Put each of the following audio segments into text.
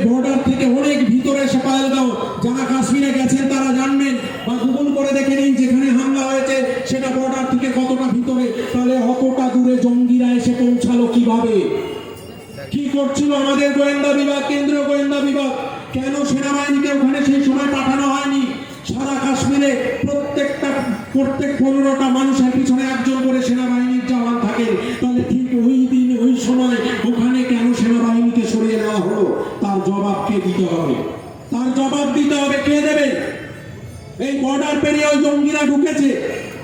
Border থেকে অনেক ভিতরে সে পাহেলগাঁও, যারা কাশ্মীরে গেছেন তারা জানবেন, বা গুগল করে দেখে নিন যেখানে হামলা হয়েছে সেটা বর্ডার থেকে কতটা ভিতরে। তাহলে অতটা দূরে জঙ্গিরা এসে পৌঁছালো কিভাবে? কি করছিল আমাদের গোয়েন্দা বিভাগ, কেন্দ্রীয় গোয়েন্দা বিভাগ? কেন সেনাবাহিনীকে ওখানে সেই সময় পাঠানো হয়নি? সারা কাশ্মীরে প্রত্যেক 15টা মানুষের পিছনে একজন করে সেনাবাহিনীর জওয়ান থাকে। তাহলে ঠিক ওই দিন ওই সময় ওখানে কেন সেনাবাহিনীকে সরিয়ে নেওয়া হলো? তার জবাব কে দিতে হবে? তার জবাব দিতে হবে। কে দেবে? এই বর্ডার পেরিয়ে ওই জঙ্গিরা ঢুকেছে,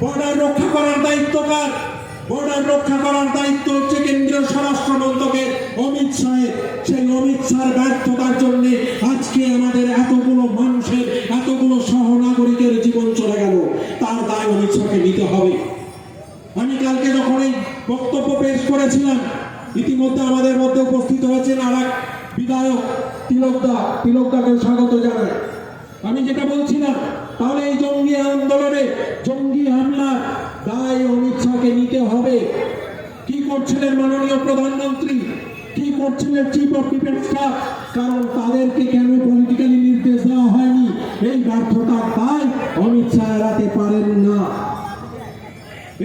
বর্ডার রক্ষা করার দায়িত্ব কার? বর্ডার রক্ষা করার দায়িত্ব হচ্ছে কেন্দ্রীয় স্বরাষ্ট্র মন্ত্রকের, অমিত শাহের। সেই অমিত শাহের ব্যর্থতার জন্য আজকে আমাদের এতগুলো মানুষের, এতগুলো সহনাগরিকের জীবন চলে গেল। তার দায় অমিত শাহকে নিতে হবে। আমি কালকে যখন এই বক্তব্য পেশ করেছিলাম, ইতিমধ্যে আমাদের মধ্যে উপস্থিত হয়েছেন আর এক বিধায়ক তিলকদাকে স্বাগত জানাই। আমি যেটা বলছিলাম, তাহলে এই জঙ্গি আন্দোলনে, জঙ্গি হামলার দায় অমিত শাহকে নিতে হবে। কি করছিলেন মাননীয় প্রধানমন্ত্রী? কি করছিলেন চিফ অফ ডিফেন্স স্টাফ? কারণ তাদেরকে কেন পলিটিক্যালি নির্দেশ দেওয়া হয়নি? এই ব্যর্থতার দায় অমিত শাহ এড়াতে পারেন না।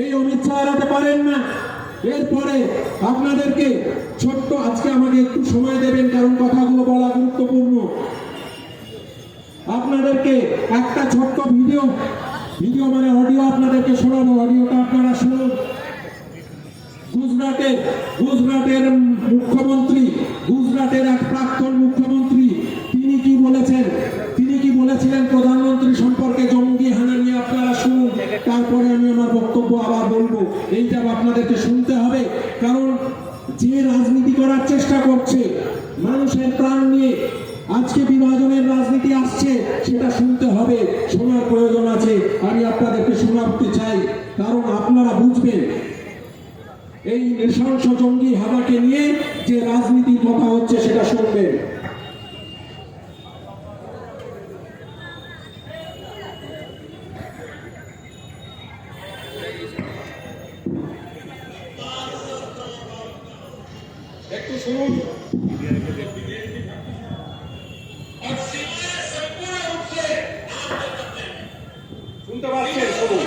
এই অমিত শাহ এড়াতে পারেন না। এরপরে আপনাদেরকে ছোট্ট, আজকে আমাকে একটু সময় দেবেন কারণ কথাগুলো বলা গুরুত্বপূর্ণ। আপনাদেরকে একটা ছোট্ট ভিডিও মানে অডিও আপনাদেরকে শোনাবো। অডিওটা আপনারা শুনুন। গুজরাটের মুখ্যমন্ত্রী, গুজরাটের এক প্রাক্তন মুখ্যমন্ত্রী, তিনি কি বলেছেন, তিনি কি বলেছিলেন প্রধানমন্ত্রী সম্পর্কে জঙ্গি হানা নিয়ে আপনারা শুনুন। তারপরে আমি আমার বক্তব্য আবার বলবো। এইটা আপনাদেরকে শুনতে হবে, কারণ যে রাজনীতি করার চেষ্টা করছে মানুষের প্রাণ নিয়ে, আজকে বিভাজনের রাজনীতি আসছে, সেটা শুনতে হবে, শোনার প্রয়োজন আছে। আমি আপনাদেরকে শোনাতে চাই, কারণ আপনারা বুঝবেন এই নৃশংস জঙ্গি হানাকে নিয়ে যে রাজনীতির কথা হচ্ছে সেটা শুনবেন। একটু শুনুন। শুনতে পাচ্ছেন? শুনুন।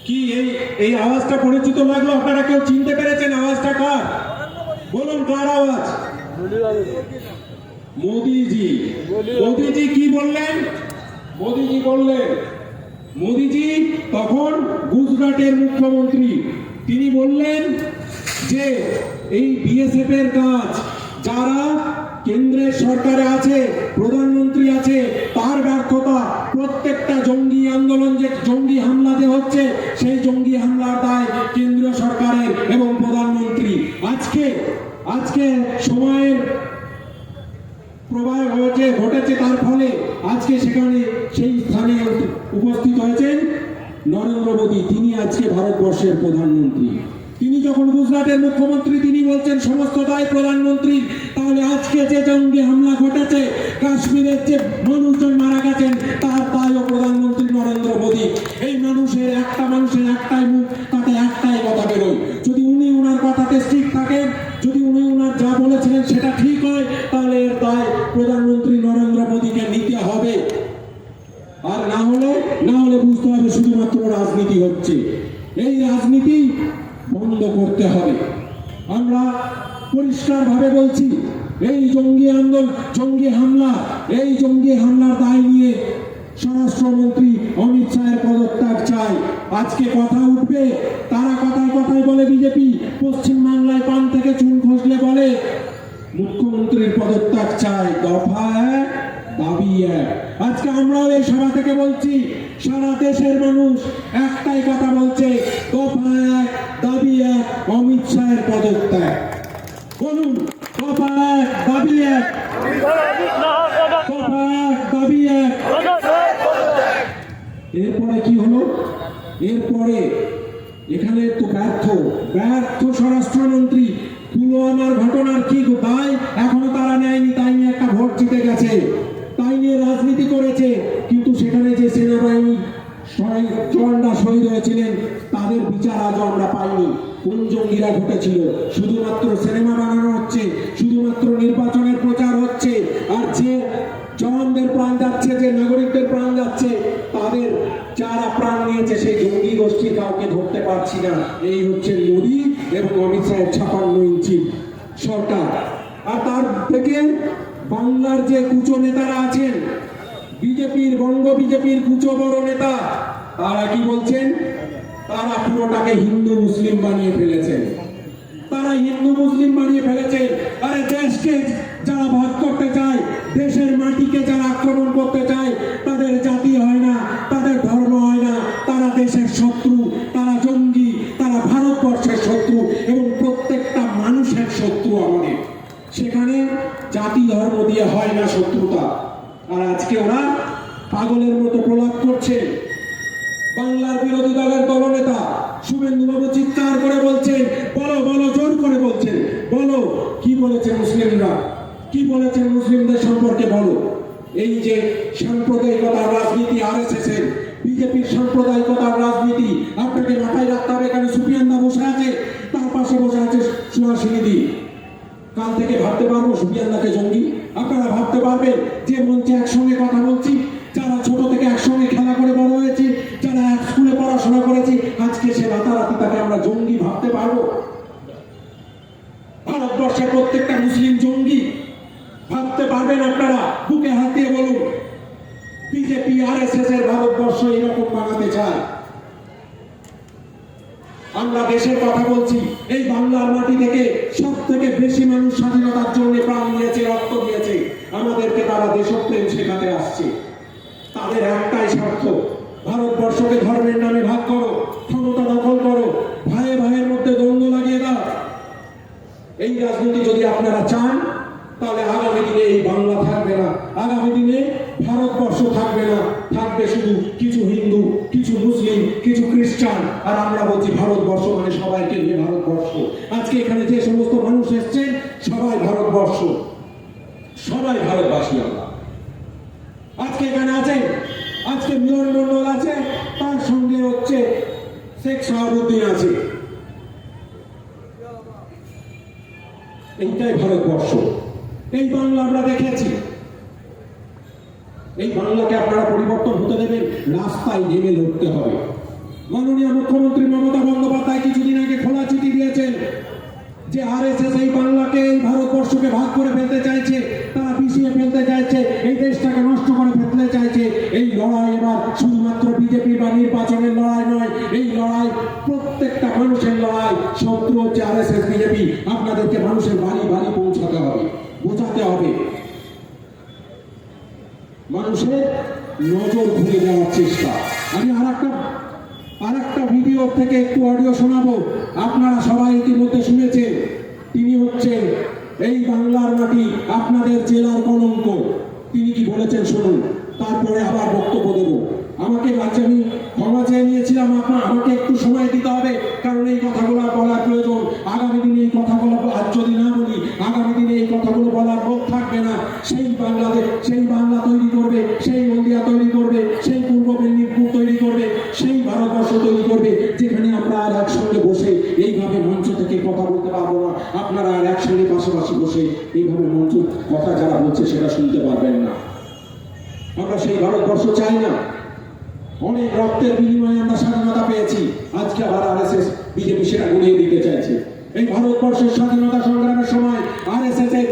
কি এই আওয়াজটা পরিচিত লাগলো? আপনারা কেউ চিনতে পেরেছেন আওয়াজটা কার? বলুন, কার আওয়াজ? মোদিজি। মোদিজি কি বললেন? মোদিজি তখন গুজরাটের মুখ্যমন্ত্রী, তিনি বললেন যে এই বিএসএফ এর কাজ, যারা কেন্দ্রের সরকারে আছে, প্রধানমন্ত্রী আছে, তার ব্যর্থতা। প্রত্যেকটা জঙ্গি আন্দোলন যে জঙ্গি হামলাতে হচ্ছে, সেই জঙ্গি হামলার দায় কেন্দ্রীয় সরকারের এবং প্রধানমন্ত্রী। আজকে সময়ের প্রবাহ ঘটেছে, তার ফলে আজকে সেখানে সেই স্থানে উপস্থিত হয়েছেন নরেন্দ্র মোদী। তিনি আজকে ভারতবর্ষের প্রধানমন্ত্রী। তিনি যখন গুজরাটের মুখ্যমন্ত্রী, তিনি বলছেন সমস্ত দায় প্রধানমন্ত্রী। তাহলে আজকে যে জঙ্গি হামলা ঘটেছে, কাশ্মীরের যে মানুষজন মারা গেছেন, তার দায়ও প্রধানমন্ত্রী নরেন্দ্র মোদী। এই মানুষের একটাই মুখ, তাতে একটাই কথা বেরোয়। যদি উনি ওনার কথাতে স্থির থাকেন, যদি উনি ওনার যা বলেছিলেন সেটা ঠিক হয়, তাহলে এর দায় প্রধানমন্ত্রী নরেন্দ্র মোদীকে নিতে হবে। আর না হলে বুঝতে হবে শুধুমাত্র রাজনীতি হচ্ছে। এই রাজনীতি বন্ধ করতে হবে। আমরা পরিষ্কারভাবে বলছি, এই জঙ্গি হামলার দায় নিয়ে স্বরাষ্ট্রমন্ত্রী অমিত শাহের পদত্যাগ চাই। আজকে কথা উঠবে, তারা কথায় বলে বিজেপি পশ্চিমবাংলায় পান থেকে চুন খসলে বলে মুখ্যমন্ত্রীর পদত্যাগ চাই। দফা এক, দাবি এক। আজকে আমরাও এই সভা থেকে বলছি, সারা দেশের মানুষ একটাই কথা বলছে, দফা এক, দাবি এক, অমিত শাহের পদত্যাগ। বলুন, দফা এক, দাবি এক, দফা এক, দাবি এক। এরপরে কি হলো? এরপরে এখানে তো ব্যর্থ স্বরাষ্ট্রমন্ত্রী। পুলওয়ামার ঘটনার কি দায় এখনো তারা নেয়নি, তাই নিয়ে একটা ভোট জিতে গেছে, তাই নিয়ে রাজনীতি করেছে। কিন্তু সেখানে যে সেনাবাহিনী জওয়ানরা শহীদ হয়েছিলেন, তাদের বিচার আজও আমরা পাইনি। কোন জঙ্গিরা ঘটেছিল? শুধুমাত্র সিনেমা বানানো হচ্ছে, শুধুমাত্র নির্বাচনের প্রচার হচ্ছে। আর যে জওয়ানদের প্রাণ যাচ্ছে, যে নাগরিকদের প্রাণ যাচ্ছে, তাদের যারা প্রাণ নিয়েছে সেই জঙ্গি গোষ্ঠীর কাউকে ধরতে পারছি না। এই হচ্ছে মোদী এবং অমিত শাহের 56 ইঞ্চি সরকার। আর তার থেকে বাংলার যে কুচো নেতারা আছেন, বঙ্গ বিজেপির কুচো বড় নেতা, তারা কি বলছেন? তারা পুরোটাকে হিন্দু মুসলিম বানিয়ে ফেলেছেন। আরে দেশকে যারা ভাগ করতে চায়, দেশের মাটিকে যারা আক্রমণ করতে চায়, তাদের জাতি হয় না, তাদের ধর্ম হয় না, তারা দেশের শত্রু, তারা জঙ্গি, তারা ভারতবর্ষের শত্রু এবং প্রত্যেকটা মানুষের শত্রু আমাদের। সেখানে জাতি ধর্ম দিয়ে হয় না শত্রুতা। আর আজকে ওরা পাগলের মতো প্রলাপ করছে। বাংলার বিরোধী দলের দলনেতা শুভেন্দু বাবু চিৎকার করে বলছেন, বলো, জোর করে বলছেন, বলো কি বলেছেন মুসলিমরা, কি বলেছেন মুসলিমদের সম্পর্কে বলো। এই যে সাম্প্রদায়িকতার রাজনীতি, আরএসএস এর, বিজেপির সাম্প্রদায়িকতার রাজনীতি, আপনাকে মাথায় রাখতে হবে। এখানে সুফিয়ান দা বসে আছে, তার পাশে বসে আছে সুহাসিনী দি। কাল থেকে ভাবতে পারবো সুফিয়ান দাকে জঙ্গি? আপনারা ভাবতে পারবেন যে মঞ্চে একসঙ্গে কথা বলছি, যারা ছোট থেকে একসঙ্গে খেলা করে বড় হয়েছে, যারা এক স্কুলে পড়াশোনা করেছি, আজকে সে রাতারাতি তাকে আমরা জঙ্গি ভাবতে পারবো? ভারতবর্ষের প্রত্যেকটা মুসলিম জঙ্গি ভাবতে পারবেন আপনারা? বুকে হাত দিয়ে বলুন। বিজেপি আরএসএস এর ভারতবর্ষ এরকম বানাতে চায়। আমরা দেশের কথা বলছি। এই বাংলার মাটি থেকে সব থেকে বেশি মানুষ স্বাধীনতার জন্য প্রাণ দিয়েছে, রক্ত দিয়েছে। আমাদেরকে তারা দেশপ্রেম শেখাতে আসছে। তাদের একটাই স্বার্থ, ভারতবর্ষকে ধর্মের নামে ভাগ করো, ক্ষমতা দখল করো, ভাইয়ের মধ্যে দ্বন্দ্ব লাগিয়ে দাও। এই রাজনীতি যদি আপনারা চান, তাহলে আগামী দিনে এই বাংলা থাকবে না, আগামী দিনে ভারতবর্ষ থাকবে না। থাকবে শুধু কিছু হিন্দু, কিছু মুসলিম, কিছু খ্রিস্টান। আর আমরা বলছি ভারতবর্ষ মানে সবাইকে নিয়ে ভারতবর্ষ। আজকে এখানে যে সমস্ত মানুষ এসছেন, সবাই ভারতবর্ষ, সবাই ভারতবাসী। আমরা আজকে এখানে আছেন, আজকে মিলন মন্ডল আছে, তার সঙ্গে হচ্ছে শেখ শাহাবুদ্দিন আছে। এইটাই ভারতবর্ষ। এই বাংলা আমরা দেখেছি। এই বাংলাকে আপনারা পরিবর্তন হতে দেবেন, রাস্তায় নেমে লড়তে হবে। মাননীয় মুখ্যমন্ত্রী মমতা বন্দ্যোপাধ্যায় কিছুদিন আগে খোলা চিঠি দিয়েছেন যে আরএসএস এই বাংলাকে, এই ভারতবর্ষকে ভাগ করে ফেলতে চাইছে, তারা পিছিয়ে ফেলতে চাইছে, এই দেশটাকে নষ্ট করে ফেলতে চাইছে। এই লড়াই এবার শুধুমাত্র বিজেপি বা নির্বাচনের লড়াই নয়, এই লড়াই প্রত্যেকটা মানুষের লড়াই। শত্রু হচ্ছে আরএসএস, বিজেপি। আপনাদেরকে মানুষের বাড়ি পৌঁছাতে হবে, বোঝাতে হবে। মানুষের নজর ঘুরে দেওয়ার চেষ্টা। আমি আর একটা ভিডিও থেকে একটু অডিও শোনাবো, আপনারা সবাই ইতিমধ্যে শুনেছেন। তিনি হচ্ছেন এই বাংলার মাটি আপনাদের জেলার কলঙ্ক। তিনি কি বলেছেন শুনুন, তারপরে আবার বক্তব্য দেব। আমাকে আমি ক্ষমা চেয়ে নিয়েছিলাম, আমাকে একটু সময় দিতে হবে, কারণ এই কথাগুলো বলার প্রয়োজন। আগামী দিনে এই কথাগুলো আজ যদি না বলি, আগামী দিনে এই কথাগুলো বলার লোক থাকবে না। সেই বাংলাদেশ, সেই বাংলা তৈরি করবে, সেই নদিয়া তৈরি করবে, সেই পূর্ব মেদিনীপুর তৈরি করবে, সেই ভারতবর্ষ তৈরি করবে, যেখানে আমরা আর একসঙ্গে বসে এইভাবে মঞ্চ থেকে কথা বলতে পারবো না। আপনারা আর একসঙ্গে পাশাপাশি বসে এইভাবে মঞ্চ কথা যারা বলছে সেটা শুনতে পারবেন না। আমরা সেই ভারতবর্ষ চাই না। অনেক রক্তের বিনিময়ে আমরা স্বাধীনতা পেয়েছি, আজকে আবার আরএসএস বিজেপি সেটা গুলিয়ে দিতে চাইছে। এই ভারতবর্ষের স্বাধীনতা সংগ্রামের সময় আরএসএস এর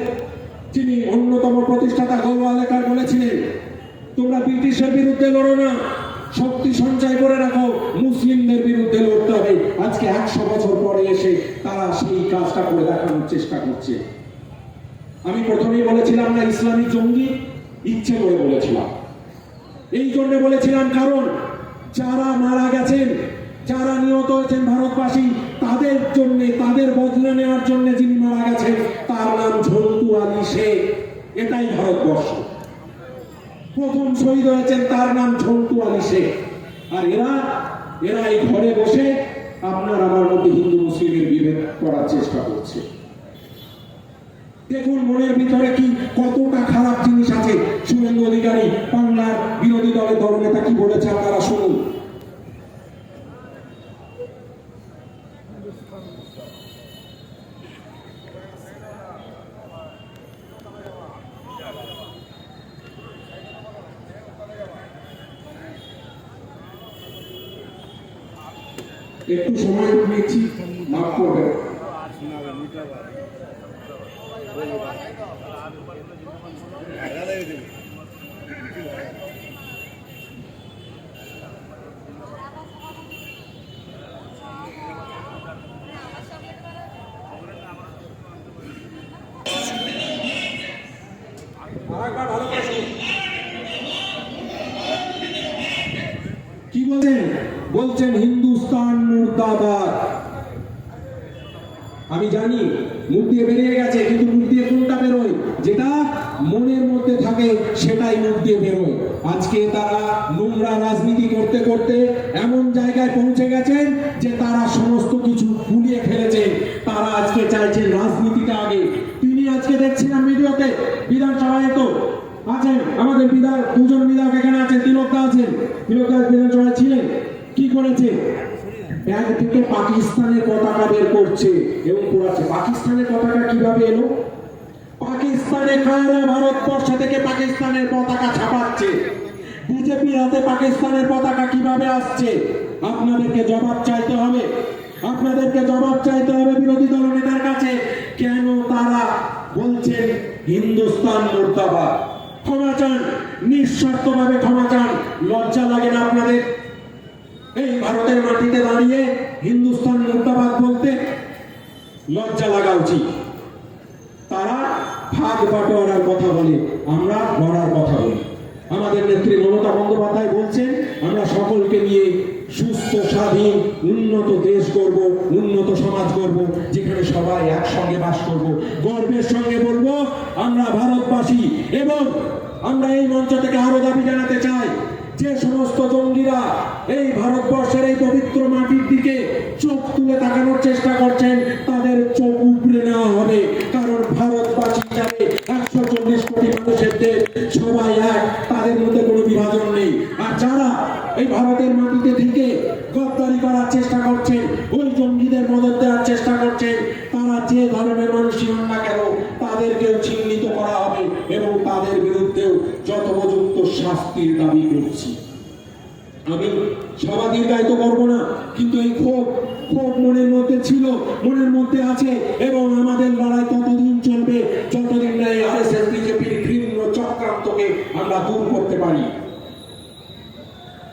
যিনি অন্যতম প্রতিষ্ঠাতা গোলওয়ালেকার বলেছিলেন, তোমরা ব্রিটিশের বিরুদ্ধে লড়ো না, শক্তি সঞ্চয় করে রাখো, মুসলিমদের বিরুদ্ধে লড়তে হবে। আজকে 100 বছর পরে এসে তারা সেই কাজটা করে দেখানোর চেষ্টা করছে। আমি প্রথমেই বলেছিলাম না ইসলামিক জঙ্গি, ইচ্ছে করে বলেছিলাম। এই জন্য বলেছিলাম কারণ যারা মারা গেছেন, যারা নিহত হয়েছেন ভারতবাসী, তাদের জন্য, তাদের বদলা নেওয়ার জন্য যিনি মারা গেছেন তার নাম ঝন্টু আলী শেখ। এটাই ভারতবর্ষ। প্রথম শহীদ হয়েছেন তার নাম ঝন্টু আলী শেখ। আর এরা এই ঘরে বসে আপনার আমার মধ্যে হিন্দু মুসলিমের বিভেদ করার চেষ্টা করছে। দেখুন মনের ভিতরে কি কতটা খারাপ জিনিস আছে। শুভেন্দু অধিকারী বাংলার বিরোধী দলের দলনেতা কি বলেছে আপনারা শুনুন। একটু সময় নিচ্ছি, মাফ করবেন। কি বলছেন হিন্দুস্তান মুর্দাবাদ। আমি জানি মুখ দিয়ে বেরিয়ে গেছে, কিন্তু মুখ দিয়ে কোনটা বেরোয়? যেটা মনের মধ্যে থাকে সেটাই মুখ দিয়ে বেরোয়। আজকে তারা নোংরা রাজনীতি করতে করতে এমন জায়গায় পৌঁছে গেছেন যে তারা সমস্ত কিছু ভুলিয়ে ফেলেছে। তারা আজকে চাইছেন রাজনীতিটা আগে। তিনি আজকে দেখছিলাম ভিডিওতে বিধানসভায় তো আছেন আমাদের বিধায়ক, দুজন বিধায়ক এখানে আছেন, তিলকদা আছেন, তিলকদা বিধানসভায় ছিলেন। কি করেছে? ব্যাগ থেকে পাকিস্তানের পতাকা বের করছে এবং পড়াচ্ছে। পাকিস্তানের পতাকা কিভাবে এলো? পাকিস্তানে কারা ভারতবর্ষ থেকে পাকিস্তানের পতাকা ছাপাচ্ছে? বিজেপির হাতে পাকিস্তানের পতাকা কিভাবে আসছে? আপনাদেরকে জবাব চাইতে হবে, আপনাদেরকে জবাব চাইতে হবে বিরোধী দলনেতার কাছে। কেন তারা বলছেন হিন্দুস্তান মুর্দাবাদ? ক্ষমা চান, নিঃস্বার্থভাবে ক্ষমা চান। লজ্জা লাগে না আপনাদের? এই ভারতের মাটিতে দাঁড়িয়ে হিন্দুস্তান মুর্দাবাদ বলতে লজ্জা লাগা উচিত। তারা ভাগ বাটোয়ারার কথা বলে, আমরা গড়ার কথা বলি। আমাদের নেত্রী মমতা বন্দ্যোপাধ্যায় বলছেন আমরা সকলকে নিয়ে সুস্থ, স্বাধীন, উন্নত দেশ করব, উন্নত সমাজ করব, যেখানে সবাই একসঙ্গে বাস করব। গর্বের সঙ্গে বলবো আমরা ভারতবাসী। এবং আমরা এই মঞ্চ থেকে আরো দাবি জানাতে চাই, যে সমস্ত জঙ্গিরা এই ভারতবর্ষের এই পবিত্র মাটির দিকে চোখ তুলে তাকানোর চেষ্টা করছেন, তাদের চোখ উপড়ে নেওয়া হবে। কারণ ভারতবাসী হিসাবে 140 কোটি মানুষের দেশ, সবাই এক, তাদের মধ্যে কোনো বিভাজন নেই। আর যারা এই ভারতের মাটিতে থেকে গদ্দারি করার চেষ্টা করছেন, ওই জঙ্গিদের মদত দেওয়ার চেষ্টা করছেন, তারা যে ধরনের মানুষই হন না কেন তাদেরকেও চিহ্নিত করা হবে এবং তাদের বিরুদ্ধেও যথোপযুক্ত শাস্তির দাবি করছি। আমি সভা দীর্ঘায়িত করবো না, কিন্তু এই ক্ষোভ মনের মধ্যে ছিল, মনের মধ্যে আছে এবং আমাদের লড়াই ততদিন চলবে যতদিন না এই আরএসএস বিজেপির ঘৃণ্য চক্রান্তকে আমরা দূর করতে পারি।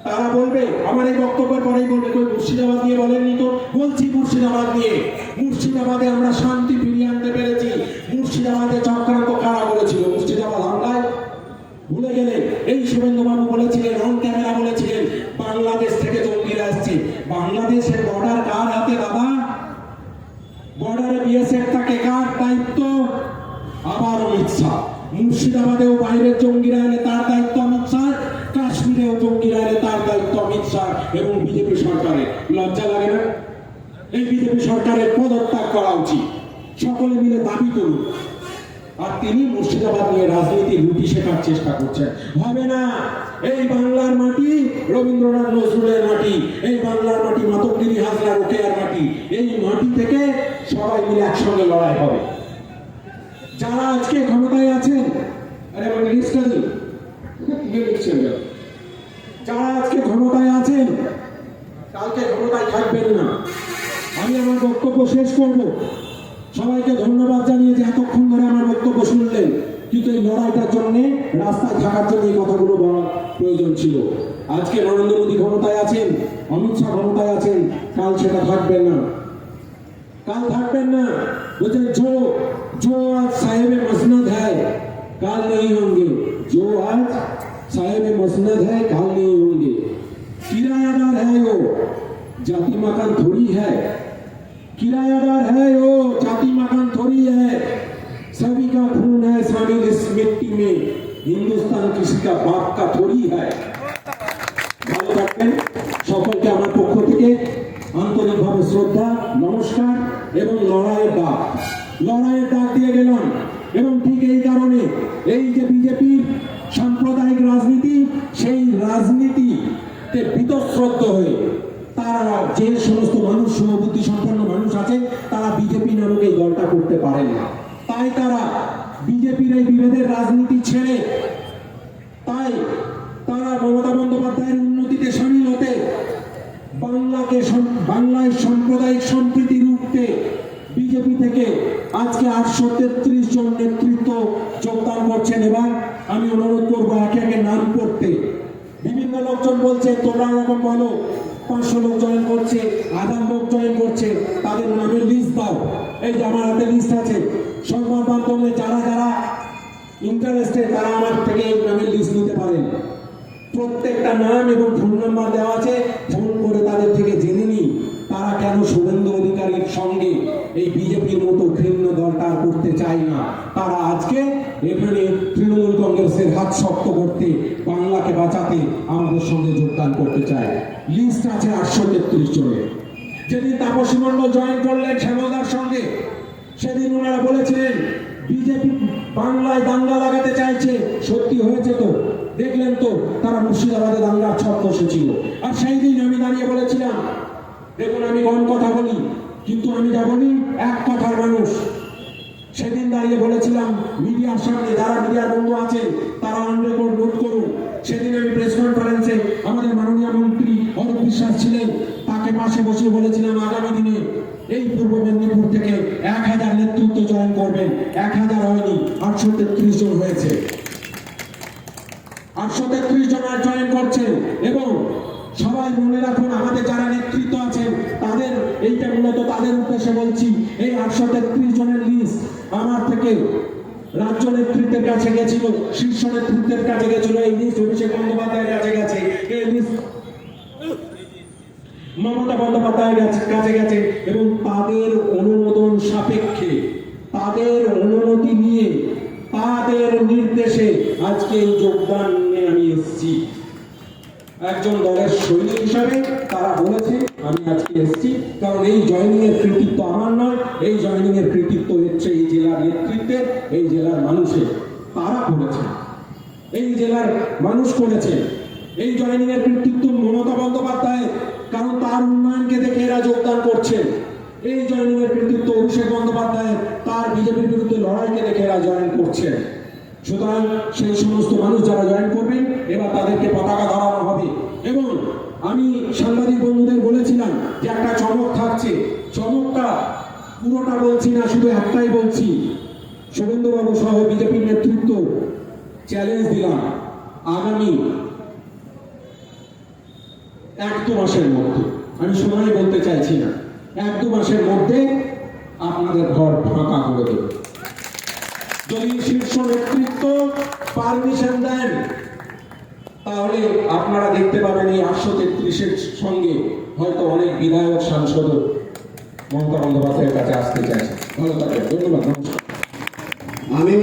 তারা বলবে, আমার এই বক্তব্যের পরেই বলবে, কই মুর্শিদাবাদ নিয়ে বলেননি তো? বলছি মুর্শিদাবাদ নিয়ে। মুর্শিদাবাদে আমরা শান্তি ফিরিয়ে আনতে পেরেছি। মুর্শিদাবাদে চক্রান্ত কারা করেছিল? মুর্শিদাবাদ হামলায় ভুলে গেলে এই অন ক্যামেরা বলেছিলেন বাংলাদেশ থেকে জঙ্গিরা আসছে। বাংলাদেশের বর্ডার কার হাতে দাদা? বর্ডারে বিএসএফ থাকে, কার দায়িত্ব? আবার অমিত শাহ। মুর্শিদাবাদেও বাইরের জঙ্গিরা এলে তার দায়িত্ব অমিত শাহ, কাশ্মীরেও জঙ্গিরা এলে তার দায়িত্ব অমিত শাহ এবং বিজেপি সরকারের। লজ্জা লাগে না? এই বিজেপি সরকারের পদত্যাগ করা উচিত। সকলে মিলে দাবি করুন। আর তিনি মুর্শিদাবাদ নিয়ে রাজনীতি রুটি শেখার চেষ্টা করছেন। হবে না। এই বাংলার মাটি রবীন্দ্রনাথ নজরুলের মাটি, এই বাংলার মাটি মাতঙ্গিনী হাজরা রোকেয়ার মাটি। এই মাটি থেকে সবাই মিলে একসঙ্গে লড়াই হবে। যারা আজকে ক্ষমতায় আছেন, যারা আজকে ক্ষমতায় আছেন কালকে ক্ষমতায় থাকবেন না। আমি আমার বক্তব্য শেষ করব। সবাইকে ধন্যবাদ জানিয়ে যে এতক্ষণ ধরে আমার বক্তব্য শুনলেন, কিন্তু এই লড়াইটার জন্য রাস্তায় থাকার জন্য এই কথাগুলো বলা প্রয়োজন ছিল। আজকে নরেন্দ্র মোদী ক্ষমতায় আছেন, অমিত শাহ ক্ষমতায় আছেন, কাল সেটা থাকবেন না। কাল থাকবেন না। বলছেন जो आज साहिब मसनद है काल नहीं होंगे, जो आज साहिब मसनद है काल नहीं होंगे। किरायादार है वो, जाति मकान थोड़ी है। किरायादार है वो, जाति मकान थोड़ी है। सभी का खून है शामिल इस मिट्टी में, हिंदुस्तान किसी का बाप का थोड़ी है। ভালো থাকবেন। সকলকে আমার পক্ষ থেকে আন্তরিকভাবে শ্রদ্ধা, নমস্কার এবং লড়াইয়ের ডাক দিয়ে গেলাম। এবং ঠিক এই কারণে এই যে বিজেপির সাম্প্রদায়িক রাজনীতি, সেই রাজনীতিতে বীতশ্রদ্ধ হয়ে তারা যে সমস্ত মানুষ, সমবুদ্ধি সম্পন্ন মানুষ আছে, তারা বিজেপি নামক এই দলটা করতে পারেন না। তাই তারা বিজেপির এই বিভেদের রাজনীতি ছেড়ে তাই তারা মমতা বন্দ্যোপাধ্যায়ের উন্নতিতে সামিল হতে, বাংলায় সাম্প্রদায়িক সম্প্রীতি রুখতে বিজেপি থেকে আজকে 833 জন নেতৃত্ব যোগদান করছেন। এবার আমি অনুরোধ করবো একে একে নাম করতে। বিভিন্ন লোকজন বলছে তোমরা এরকম বলো, 500 লোক জয়েন করছে, 1000 লোক জয়েন করছে, তাদের নামের লিস্ট দাও। এই যে আমার হাতে লিস্ট আছে, সংবাদ মাধ্যমে যারা যারা ইন্টারেস্টেড তারা আমার থেকে এই নামের লিস্ট নিতে পারেন। প্রত্যেকটা নাম এবং ফোন নাম্বার দেওয়া আছে, ফোন করে তাদের থেকে জেনে নিই তারা কেন শুভেন্দু অধিকারীর সঙ্গে এই বিজেপির মতো ঘৃণ্য দলটা করতে চায় না। তারা আজকে এখানে তৃণমূল কংগ্রেসের হাত শক্ত করতে, বাংলাকে বাঁচাতে আমাদের সঙ্গে যোগদান করতে চায়। লিস্ট আছে 833 জনের। যেদিন তাপসী মণ্ডল জয়েন করলেন শ্যামলদার সঙ্গে, সেদিন ওনারা বলেছিলেন বিজেপি বাংলায় দাঙ্গা লাগাতে চাইছে। সত্যি হয়েছে তো, দেখলেন তো তারা মুর্শিদাবাদে দাঙ্গার ছক কষেছিল। আর সেই দিন আমি দাঁড়িয়ে বলেছিলাম, দেখুন আমি কম কথা বলি কিন্তু আমি যা বলি এক কথার মানুষ। সেদিন দাঁড়িয়ে বলেছিলাম মিডিয়ার সামনে, যারা মিডিয়ার বন্ধু আছেন তারা অন রেকর্ড নোট করুন। সেদিন আমি প্রেস কনফারেন্সে আমাদের মাননীয় মন্ত্রী অরূপ বিশ্বাস ছিলেন, তাকে পাশে বসে বলেছিলাম আগামী দিনে এই পূর্ব মেদিনীপুর থেকে 1000 নেতৃত্ব জয়েন করবেন। 1000 হয়নি, 833 জন হয়েছে। 833 জন আর জয়েন করছেন। এবং সবাই মনে রাখুন, আমাদের যারা নেতৃত্ব আছেন তাদের, এইটা মূলত তাদের উদ্দেশ্যে বলছি, এই 833 জনের লিস্ট আমার থেকে রাজ্য নেতৃত্বের কাছে গেছিল, শীর্ষ নেতৃত্বের কাছে গেছিল, এই লিস্ট অভিষেক বন্দ্যোপাধ্যায়ের কাছে গেছে, এই লিস্ট মমতা বন্দ্যোপাধ্যায়ের কাছে গেছে। এবং তাদের অনুমোদন সাপেক্ষে, তাদের অনুমতি নিয়ে, তাদের নির্দেশে আজকে এই যোগদান নিয়ে আমি এসেছি। একজন দলের সৈনিক হিসাবে তারা বলেছে আমি আজকে এসেছি, কারণ এই জয়েনিং এর কৃতিত্ব আমার নয়, এই জয়েনিং এর কৃতিত্ব হচ্ছে এই জেলার নেতৃত্বের, এই জেলার মানুষের। তারা করেছে, এই জেলার মানুষ করেছে। এই জয়েনিং এর কৃতিত্ব মমতা বন্দ্যোপাধ্যায়, কারণ তার উন্নয়নকে দেখে এরা যোগদান করছে। এই জয়েনিং এর কৃতিত্ব অভিষেক বন্দ্যোপাধ্যায়, তার বিজেপির বিরুদ্ধে লড়াইকে দেখে এরা জয়েন করছে। সুতরাং সেই সমস্ত মানুষ যারা জয়েন করবেন এবার তাদেরকে পতাকা ধরানো হবে। এবং আমি সাংবাদিক বন্ধুদের বলেছিলাম যে একটা চমক থাকছে। চমকটা পুরোটা বলছি না, শুধু একটাই বলছি। শুভেন্দুবাবু সহ বিজেপির নেতৃত্ব চ্যালেঞ্জ দিলাম, আগামী 1-2 মাসের মধ্যে, আমি সময় বলতে চাইছি না, 1-2 মাসের মধ্যে আপনাদের ঘর ফাঁকা করে দেবে। যদি শীর্ষ নেতৃত্ব পারমিশন দেন তাহলে আপনারা দেখতে পাবেন এই 833-এর সঙ্গে হয়তো অনেক বিধায়ক সাংসদ মমতা বন্দ্যোপাধ্যায়ের কাছে আসতে চাইছে। ভালো থাকবেন, ধন্যবাদ, নমস্কার। আমি